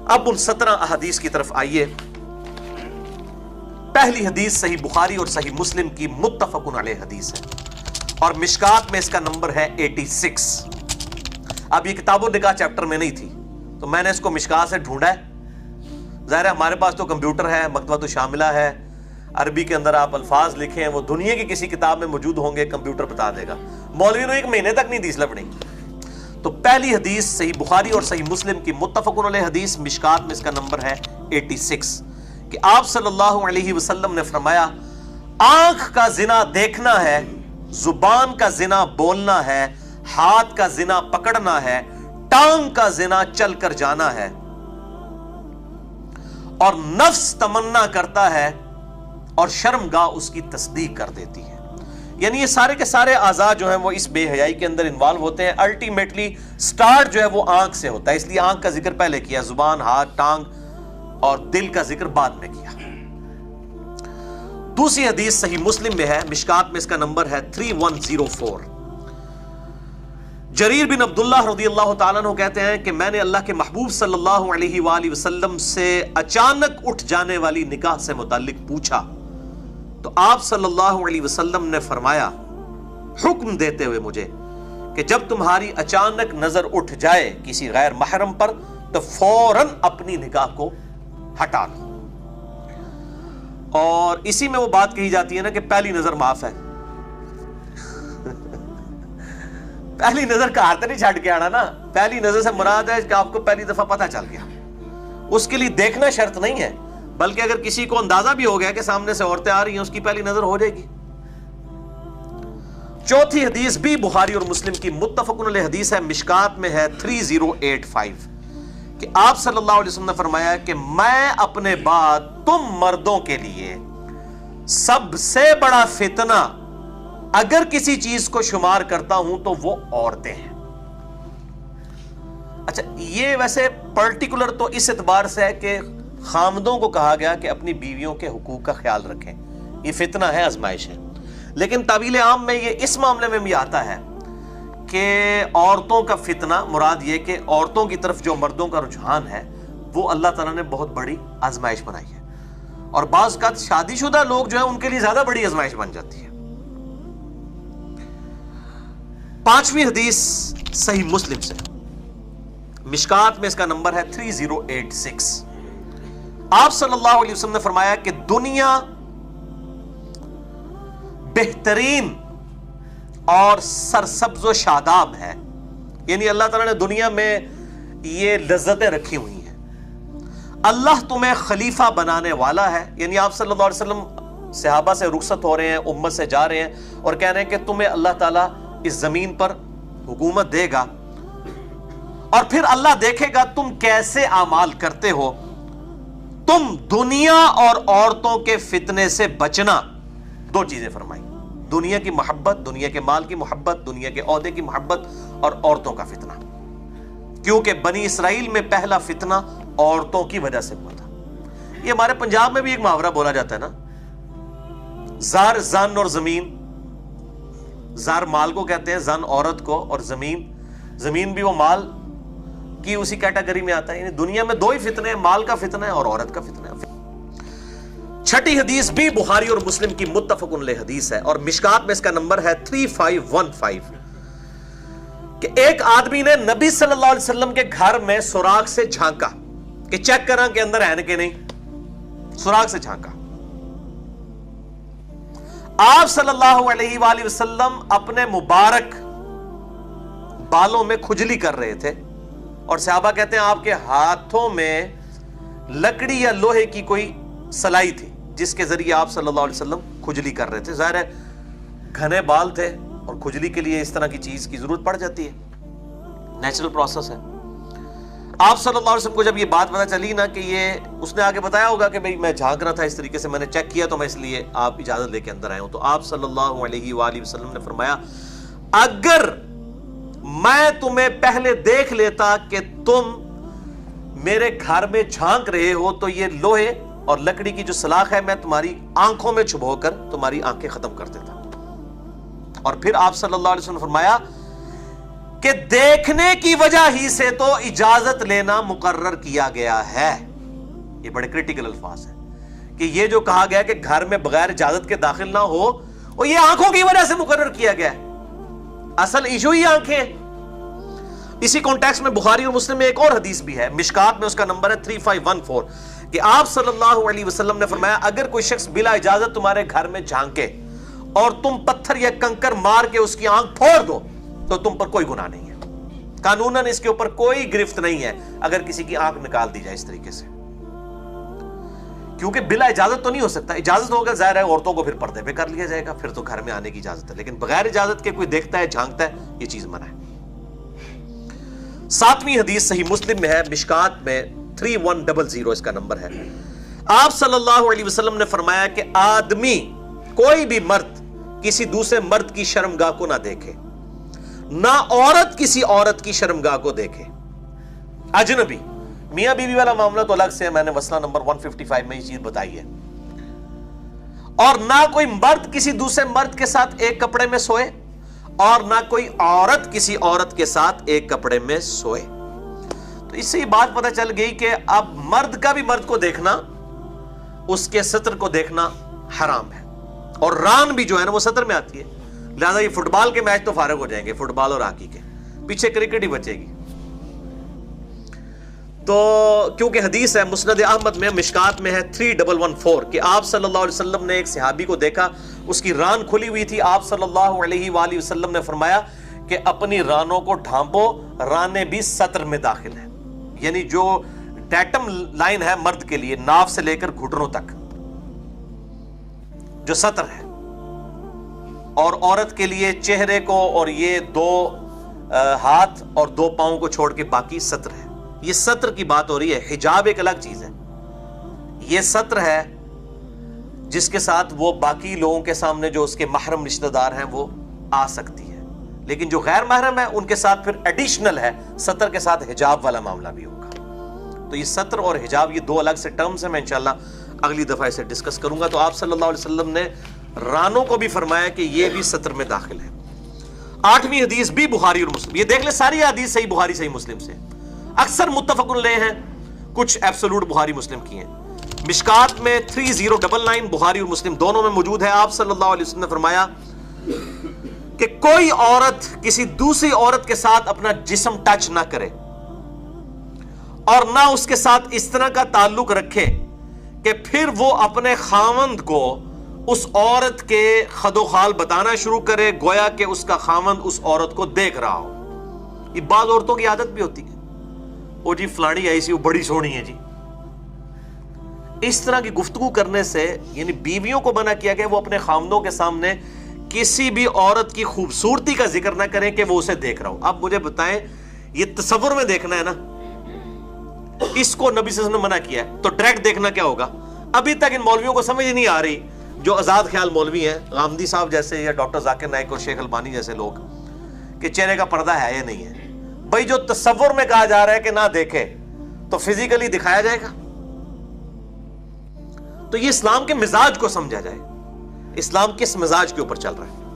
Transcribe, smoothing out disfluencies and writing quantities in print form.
اب ان 17 احادیث کی طرف آئیے. پہلی حدیث صحیح بخاری اور صحیح مسلم کی متفق علیہ حدیث ہے اور مشکات میں اس کا نمبر ہے 86. اب یہ کتاب النکاح چیپٹر میں نہیں تھی تو میں نے اس کو مشکات سے ڈھونڈا ہے. ظاہر ہے ہمارے پاس تو کمپیوٹر ہے, مکتبۃ الشاملہ ہے, عربی کے اندر آپ الفاظ لکھیں وہ دنیا کی کسی کتاب میں موجود ہوں گے, کمپیوٹر بتا دے گا. مولوی نے 1 مہینے تک نہیں دیس لبنی. تو پہلی حدیث صحیح بخاری اور صحیح مسلم کی متفق علیہ حدیث, مشکات میں اس کا نمبر ہے 86, کہ آپ صلی اللہ علیہ وسلم نے فرمایا آنکھ کا زنا دیکھنا ہے, زبان کا زنا بولنا ہے, ہاتھ کا زنا پکڑنا ہے, ٹانگ کا زنا چل کر جانا ہے, اور نفس تمنا کرتا ہے اور شرمگاہ اس کی تصدیق کر دیتی ہے. یعنی یہ سارے کے سارے اعضاء جو ہیں وہ اس بے حیائی کے اندر انوالو ہوتے ہیں. الٹیمیٹلی سٹارٹ جو ہے وہ آنکھ سے ہوتا ہے, اس لیے آنکھ کا ذکر پہلے کیا, زبان, ہاتھ, ٹانگ اور دل کا ذکر بعد میں کیا. دوسری حدیث صحیح مسلم میں ہے, مشکات میں اس کا نمبر ہے 3104. جریر بن عبداللہ رضی اللہ تعالیٰ عنہ کہتے ہیں کہ میں نے اللہ کے محبوب صلی اللہ علیہ وآلہ وسلم سے اچانک اٹھ جانے والی نکاح سے متعلق پوچھا تو آپ صلی اللہ علیہ وسلم نے فرمایا حکم دیتے ہوئے مجھے کہ جب تمہاری اچانک نظر اٹھ جائے کسی غیر محرم پر تو فوراً اپنی نکاح کو ہٹا لو. اور اسی میں وہ بات کہی جاتی ہے نا کہ پہلی نظر معاف ہے. پہلی نظر کا ہاتھ نہیں چھڑ کے آنا نا, پہلی نظر سے مراد ہے کہ آپ کو پہلی دفعہ پتہ چل گیا. اس کے لیے دیکھنا شرط نہیں ہے, بلکہ اگر کسی کو اندازہ بھی ہو گیا کہ سامنے سے عورتیں آ رہی ہیں اس کی پہلی نظر ہو جائے گی. چوتھی حدیث بھی بخاری اور مسلم کی متفق علیہ حدیث ہے, مشکات میں ہے 3085, کہ آپ صلی اللہ علیہ وسلم نے فرمایا کہ میں اپنے بعد تم مردوں کے لیے سب سے بڑا فتنہ اگر کسی چیز کو شمار کرتا ہوں تو وہ عورتیں ہیں. اچھا یہ ویسے پرٹیکولر تو اس اعتبار سے ہے کہ خامدوں کو کہا گیا کہ اپنی بیویوں کے حقوق کا خیال رکھیں, یہ فتنہ ہے, آزمائش ہے. لیکن تعبیل عام میں یہ اس معاملے میں بھی آتا ہے کہ عورتوں کا فتنہ مراد یہ کہ عورتوں کی طرف جو مردوں کا رجحان ہے وہ اللہ تعالیٰ نے بہت بڑی آزمائش بنائی ہے, اور بعض اوقات شادی شدہ لوگ جو ہیں ان کے لیے زیادہ بڑی آزمائش بن جاتی ہے. پانچویں حدیث صحیح مسلم سے, مشکات میں اس کا نمبر ہے 3086. آپ صلی اللہ علیہ وسلم نے فرمایا کہ دنیا بہترین اور سرسبز و شاداب ہے. یعنی اللہ تعالیٰ نے دنیا میں یہ لذتیں رکھی ہوئی ہیں. اللہ تمہیں خلیفہ بنانے والا ہے, یعنی آپ صلی اللہ علیہ وسلم صحابہ سے رخصت ہو رہے ہیں, امت سے جا رہے ہیں اور کہہ رہے ہیں کہ تمہیں اللہ تعالیٰ اس زمین پر حکومت دے گا اور پھر اللہ دیکھے گا تم کیسے اعمال کرتے ہو. تم دنیا اور عورتوں کے فتنے سے بچنا. 2 چیزیں فرمائی, دنیا کی محبت, دنیا کے مال کی محبت, دنیا کے عہدے کی محبت اور عورتوں کا فتنہ, کیونکہ بنی اسرائیل میں پہلا فتنہ عورتوں کی وجہ سے ہوا تھا. یہ ہمارے پنجاب میں بھی ایک محاورہ بولا جاتا ہے نا, زار زن اور زمین. زار مال کو کہتے ہیں, زن عورت کو, اور زمین بھی وہ مال کی اسی کیٹیگری میں آتا ہے. یعنی دنیا میں 2 ہی فتنے ہیں, مال کا فتنہ ہے اور عورت کا فتنہ ہے. چھٹی حدیث بھی بخاری اور مسلم کی متفق علیہ حدیث ہے اور مشکات میں اس کا نمبر ہے 3515, کہ ایک آدمی نے نبی صلی اللہ علیہ وسلم کے گھر میں سوراخ سے جھانکا کہ چیک کرا کہ اندر ہے کہ نہیں. سوراخ سے جھانکا. آپ صلی اللہ علیہ وآلہ وسلم اپنے مبارک بالوں میں کھجلی کر رہے تھے اور صحابہ کہتے ہیں آپ کے ہاتھوں میں لکڑی یا لوہے کی کوئی سلائی تھی جس کے ذریعے آپ صلی اللہ علیہ وسلم کھجلی کر رہے تھے. ظاہر ہے گھنے بال تھے اور کھجلی کے لیے اس طرح کی چیز کی ضرورت پڑ جاتی ہے, نیچرل پروسیس ہے. آپ صلی اللہ علیہ وسلم کو جب یہ بات پتہ چلی نا کہ یہ, اس نے آگے بتایا ہوگا کہ بھئی میں جھانک رہا تھا اس طریقے سے, میں نے چیک کیا تو میں اس لیے آپ اجازت لے کے اندر آئے ہوں. تو آپ صلی اللہ علیہ وآلہ وسلم نے فرمایا اگر میں تمہیں پہلے دیکھ لیتا کہ تم میرے گھر میں جھانک رہے ہو تو یہ لوہے اور لکڑی کی جو سلاخ ہے میں تمہاری آنکھوں میں چھپو کر تمہاری آنکھیں ختم کر دیتا. اور پھر آپ صلی اللہ علیہ وسلم نے فرمایا کہ دیکھنے کی وجہ ہی سے تو اجازت لینا مقرر کیا گیا ہے. یہ بڑے کرٹیکل الفاظ ہیں کہ یہ جو کہا گیا کہ گھر میں بغیر اجازت کے داخل نہ ہو، اور یہ آنکھوں کی وجہ سے مقرر کیا گیا ہے. اصل ایشو ہی آنکھیں. اسی کانٹیکسٹ میں بخاری اور مسلم میں ایک اور حدیث بھی ہے، مشکات میں اس کا نمبر ہے 3514، کہ آپ صلی اللہ علیہ وسلم نے فرمایا اگر کوئی شخص بلا اجازت تمہارے گھر میں جھانکے اور تم پتھر یا کنکر مار کے اس کی آنکھ پھوڑ دو تو تم پر کوئی گناہ نہیں ہے. قانوناً اس کے اوپر کوئی گرفت نہیں ہے اگر کسی کی آنکھ نکال دی جائے اس طریقے سے، کیونکہ بلا اجازت تو نہیں ہو سکتا. اجازت ہوگا ظاہر ہے عورتوں کو پھر پردے پہ کر لیا جائے گا، پھر تو گھر میں آنے کی اجازت ہے، لیکن بغیر اجازت کے کوئی دیکھتا ہے جھانکتا ہے یہ چیز منع ہے. 7ویں حدیث صحیح مسلم میں ہے، مشکات میں 3100 اس کا نمبر ہے. آپ صلی اللہ علیہ وسلم نے فرمایا کہ آدمی کوئی بھی مرد کسی دوسرے مرد کی شرمگاہ کو نہ دیکھے، نہ عورت کسی عورت کی شرمگاہ کو دیکھے. اجنبی میاں بیوی والا معاملہ تو الگ سے ہے، میں نے مسئلہ نمبر 155 میں یہ چیز بتائی ہے. اور نہ کوئی مرد کسی دوسرے مرد کے ساتھ ایک کپڑے میں سوئے، اور نہ کوئی عورت کسی عورت کے ساتھ ایک کپڑے میں سوئے. تو اس سے یہ بات پتہ چل گئی کہ اب مرد کا بھی مرد کو دیکھنا، اس کے سطر کو دیکھنا حرام ہے. اور ران بھی جو ہے نا وہ سطر میں آتی ہے، لہذا یہ فٹ بال کے میچ تو فارغ ہو جائیں گے، فٹ بال اور ہاکی کے، پیچھے کرکٹ ہی بچے گی. تو کیونکہ حدیث ہے مسند احمد میں، مشکات میں ہے 3114، کہ آپ صلی اللہ علیہ وسلم نے ایک صحابی کو دیکھا، اس کی ران کھلی ہوئی تھی. آپ صلی اللہ علیہ وآلہ وسلم نے فرمایا کہ اپنی رانوں کو ڈھانپو، رانے بھی سطر میں داخل ہیں. یعنی جو ڈیٹم لائن ہے مرد کے لیے ناف سے لے کر گھٹنوں تک جو سطر ہے، اور عورت کے لیے چہرے کو اور یہ 2 ہاتھ اور 2 پاؤں کو چھوڑ کے باقی سطر ہے. یہ سطر کی بات ہو رہی ہے. حجاب ایک الگ چیز ہے. یہ سطر ہے جس کے ساتھ وہ باقی لوگوں کے سامنے جو اس کے محرم رشتہ دار ہیں وہ آ سکتی ہے، لیکن جو غیر محرم ہے ان کے ساتھ پھر ایڈیشنل ہے، سطر کے ساتھ حجاب والا معاملہ بھی ہوگا. تو یہ سطر اور حجاب یہ 2 الگ سے ٹرمز ہیں، میں انشاءاللہ اگلی دفعہ اسے ڈسکس کروں گا. تو آپ صلی اللہ علیہ وسلم نے رانوں کو بھی فرمایا کہ یہ بھی سطر میں داخل ہے. 8ویں حدیث بھی بخاری اور مسلم، یہ دیکھ لیں ساری حدیث صحیح بخاری صحیح مسلم سے، اکثر متفق علیہ ہیں، کچھ ایبسولوٹ بخاری مسلم کی ہیں. مشکات میں 3099 بخاری اور مسلم دونوں میں موجود ہے. آپ صلی اللہ علیہ وسلم نے فرمایا کہ کوئی عورت کسی دوسری عورت کے ساتھ اپنا جسم ٹچ نہ کرے، اور نہ اس کے ساتھ اس طرح کا تعلق رکھے کہ پھر وہ اپنے خاوند کو اس عورت کے خد و خال بتانا شروع کرے گویا کہ اس کا خاوند اس عورت کو دیکھ رہا ہو. یہ بعض عورتوں کی عادت بھی ہوتی ہے، وہ جی فلانی ایسی وہ بڑی سونی ہے جی. اس طرح کی گفتگو کرنے سے یعنی بیویوں کو منع کیا گیا وہ اپنے خاوندوں کے سامنے کسی بھی عورت کی خوبصورتی کا ذکر نہ کریں کہ وہ اسے دیکھ رہا ہو. اب مجھے بتائیں یہ تصور میں دیکھنا ہے نا، اس کو نبی صلی اللہ علیہ وسلم نے منع کیا ہے، تو ڈائریکٹ دیکھنا کیا ہوگا؟ ابھی تک ان مولویوں کو سمجھ نہیں آ رہی، جو آزاد خیال مولوی ہیں، غامدی صاحب جیسے یا ڈاکٹر ذاکر نائک اور شیخ البانی جیسے لوگ، کہ چہرے کا پردہ ہے یا نہیں ہے. بھائی جو تصور میں کہا جا رہا ہے کہ نہ دیکھے تو فزیکلی دکھایا جائے گا. تو یہ اسلام کے مزاج کو سمجھا جائے، اسلام کس مزاج کے اوپر چل رہا ہے.